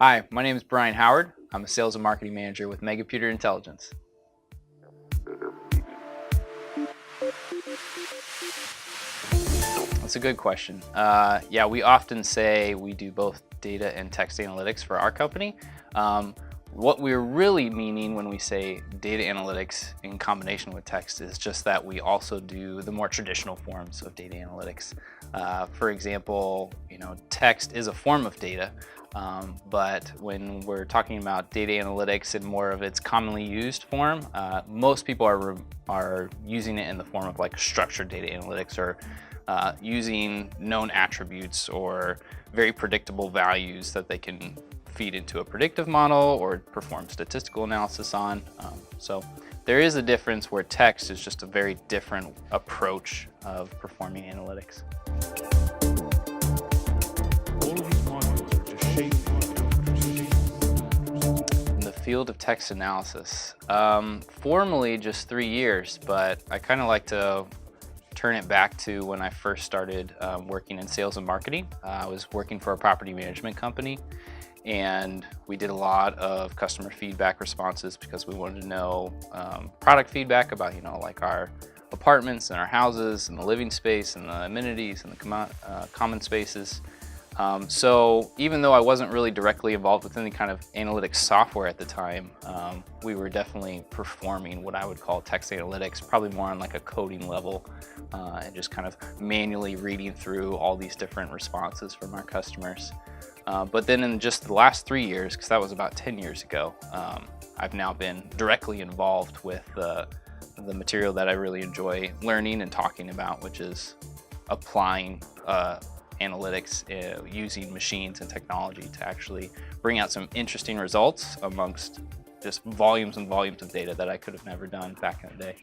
Hi, my name is Brian Howard. I'm a sales and marketing manager with Megaputer Intelligence. That's a good question. Yeah, we often say we do both data and text analytics for our company. What we're really meaning when we say data analytics in combination with text is just that we also do the more traditional forms of data analytics. For example, text is a form of data, but when we're talking about data analytics in more of its commonly used form, most people are using it in the form of like structured data analytics or using known attributes or very predictable values that they can feed into a predictive model or perform statistical analysis on. So there is a difference where text is just a very different approach of performing analytics. All of these modules are just shaped In the field of text analysis, formally just 3 years, but I kind of like to turn it back to when I first started working in sales and marketing. I was working for a property management company, and we did a lot of customer feedback responses because we wanted to know product feedback about, like our apartments and our houses and the living space and the amenities and the common spaces. So even though I wasn't really directly involved with any kind of analytics software at the time, we were definitely performing what I would call text analytics, probably more on like a coding level, and just kind of manually reading through all these different responses from our customers. But then in just the last 3 years, because that was about 10 years ago, I've now been directly involved with the material that I really enjoy learning and talking about, which is applying analytics using machines and technology to actually bring out some interesting results amongst just volumes and volumes of data that I could have never done back in the day.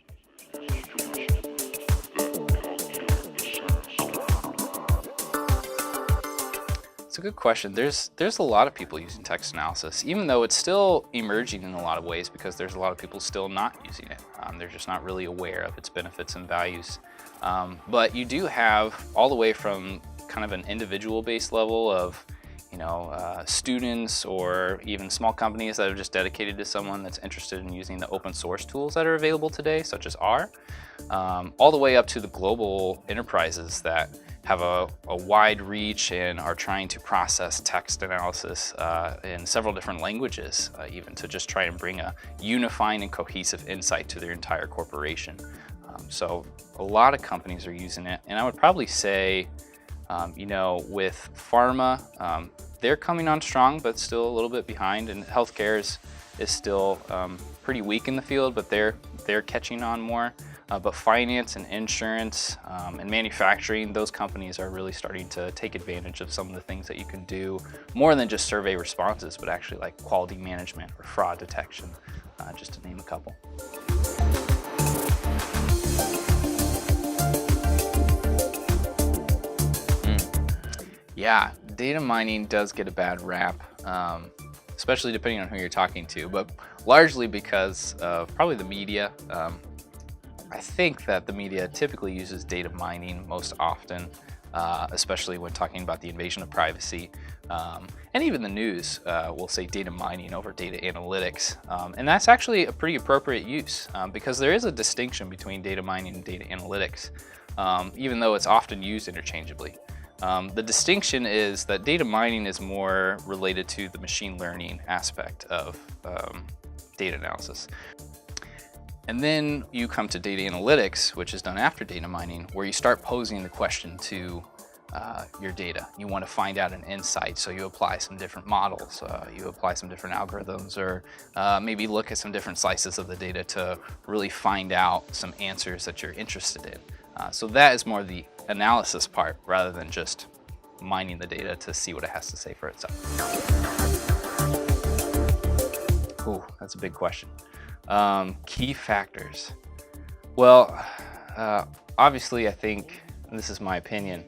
It's a good question. There's a lot of people using text analysis, even though it's still emerging in a lot of ways because there's a lot of people still not using it. They're just not really aware of its benefits and values. But you do have all the way from kind of an individual based level of students or even small companies that are just dedicated to someone that's interested in using the open source tools that are available today, such as R, all the way up to the global enterprises that have a wide reach and are trying to process text analysis in several different languages, even to just try and bring a unifying and cohesive insight to their entire corporation. So a lot of companies are using it, and I would probably say with pharma, they're coming on strong, but still a little bit behind, and healthcare is still pretty weak in the field, but they're catching on more. But finance and insurance and manufacturing, those companies are really starting to take advantage of some of the things that you can do more than just survey responses, but actually like quality management or fraud detection, just to name a couple. Yeah, data mining does get a bad rap, especially depending on who you're talking to, but largely because of probably the media. I think that the media typically uses data mining most often, especially when talking about the invasion of privacy. And even the news will say data mining over data analytics. And that's actually a pretty appropriate use because there is a distinction between data mining and data analytics, even though it's often used interchangeably. The distinction is that data mining is more related to the machine learning aspect of data analysis. And then you come to data analytics, which is done after data mining, where you start posing the question to your data. You want to find out an insight, so you apply some different models, you apply some different algorithms, or maybe look at some different slices of the data to really find out some answers that you're interested in. So that is more the analysis part rather than just mining the data to see what it has to say for itself. Ooh, that's a big question. Key factors. Well, obviously I think, and this is my opinion,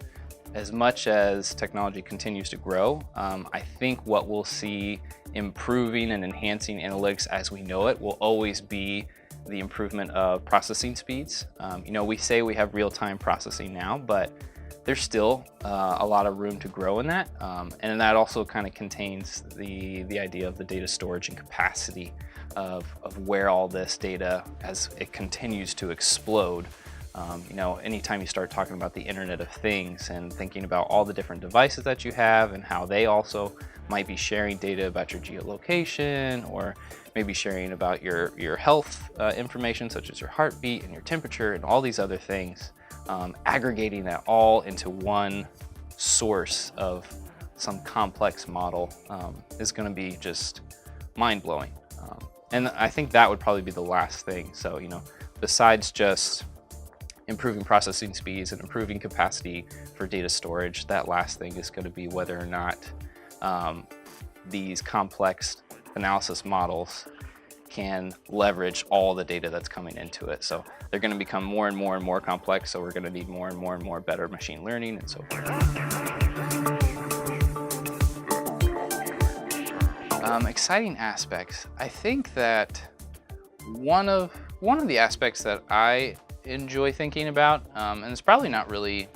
as much as technology continues to grow, I think what we'll see improving and enhancing analytics as we know it will always be the improvement of processing speeds. We say we have real-time processing now, but there's still a lot of room to grow in that. And that also kind of contains the idea of the data storage and capacity of where all this data, as it continues to explode. You know, anytime you start talking about the Internet of Things and thinking about all the different devices that you have and how they also might be sharing data about your geolocation, or maybe sharing about your health information, such as your heartbeat and your temperature and all these other things, aggregating that all into one source of some complex model is going to be just mind-blowing. And I think that would probably be the last thing. So, you know, besides just improving processing speeds and improving capacity for data storage, that last thing is going to be whether or not these complex analysis models can leverage all the data that's coming into it. So they're going to become more and more and more complex, so we're going to need more and more and more better machine learning and so forth. Exciting aspects. I think that one of the aspects that I enjoy thinking about, and it's probably not really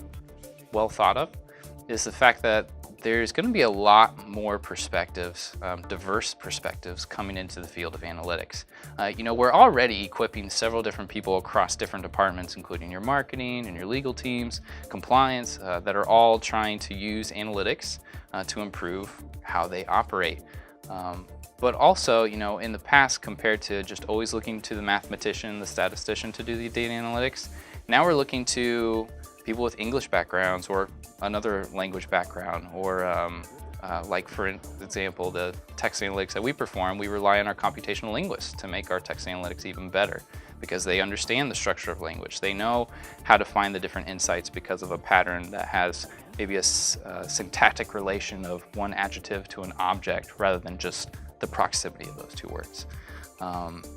well thought of, is the fact that there's going to be a lot more perspectives, diverse perspectives coming into the field of analytics. You know, we're already equipping several different people across different departments, including your marketing and your legal teams, compliance, that are all trying to use analytics to improve how they operate. But also, you know, in the past, compared to just always looking to the mathematician, the statistician to do the data analytics, now we're looking to people with English backgrounds or another language background, or like for example, the text analytics that we perform, we rely on our computational linguists to make our text analytics even better, because they understand the structure of language. They know how to find the different insights because of a pattern that has maybe a syntactic relation of one adjective to an object rather than just the proximity of those two words.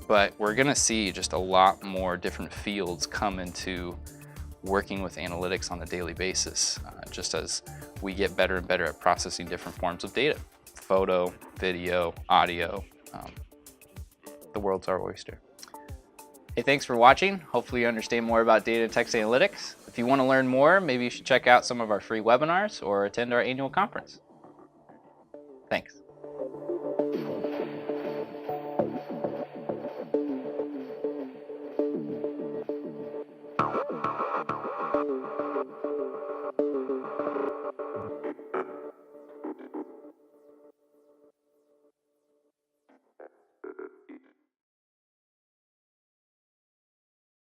But we're gonna see just a lot more different fields come into working with analytics on a daily basis, just as we get better and better at processing different forms of data. Photo, video, audio, the world's our oyster. Hey, thanks for watching. Hopefully you understand more about data and text analytics. If you want to learn more, maybe you should check out some of our free webinars or attend our annual conference. Thanks.